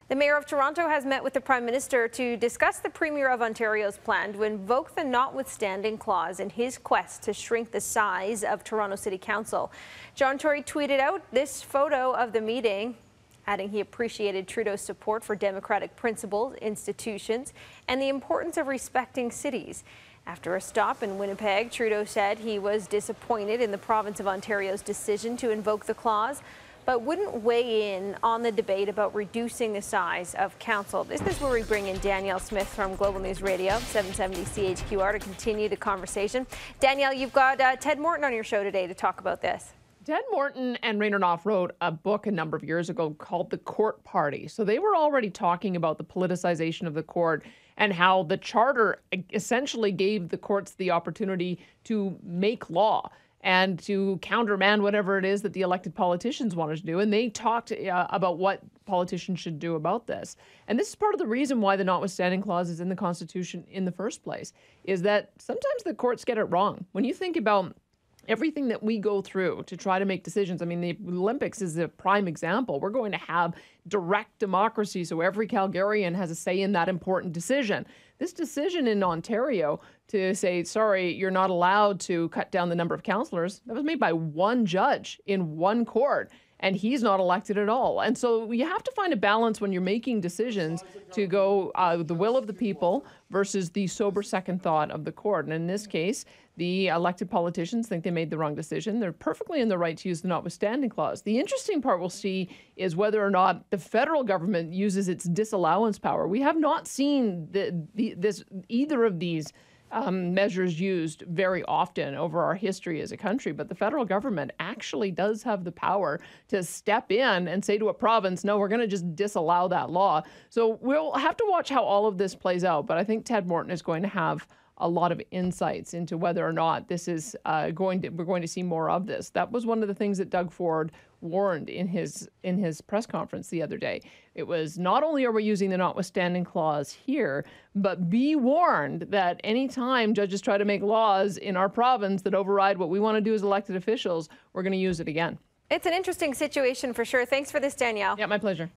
The Mayor of Toronto has met with the Prime Minister to discuss the Premier of Ontario's plan to invoke the Notwithstanding clause in his quest to shrink the size of Toronto City Council. John Tory tweeted out this photo of the meeting, adding he appreciated Trudeau's support for democratic principles, institutions, and the importance of respecting cities. After a stop in Winnipeg, Trudeau said he was disappointed in the province of Ontario's decision to invoke the clause, but wouldn't weigh in on the debate about reducing the size of council. This is where we bring in Danielle Smith from Global News Radio, 770 CHQR, to continue the conversation. Danielle, you've got Ted Morton on your show today to talk about this. Ted Morton and Raynor Knopf wrote a book a number of years ago called The Court Party. So they were already talking about the politicization of the court and how the charter essentially gave the courts the opportunity to make law and to countermand whatever it is that the elected politicians wanted to do. And they talked about what politicians should do about this. And this is part of the reason why the Notwithstanding clause is in the Constitution in the first place, is that sometimes the courts get it wrong. When you think about everything that we go through to try to make decisions. I mean, the Olympics is a prime example. We're going to have direct democracy, so every Calgarian has a say in that important decision. This decision in Ontario to say, sorry, you're not allowed to cut down the number of councillors, that was made by one judge in one court, and he's not elected at all. And so you have to find a balance when you're making decisions to go the will of the people versus the sober second thought of the court. And in this case, the elected politicians think they made the wrong decision. They're perfectly in the right to use the Notwithstanding clause. The interesting part we'll see is whether or not the federal government uses its disallowance power. We have not seen either of these measures used very often over our history as a country, but the federal government actually does have the power to step in and say to a province, no, we're going to just disallow that law. So we'll have to watch how all of this plays out, but I think Ted Morton is going to have a lot of insights into whether or not this is we're going to see more of this. That was one of the things that Doug Ford warned in his press conference the other day. It was, not only are we using the Notwithstanding clause here, but be warned that anytime judges try to make laws in our province that override what we want to do as elected officials, we're going to use it again. It's an interesting situation for sure. Thanks for this, Danielle. Yeah, my pleasure.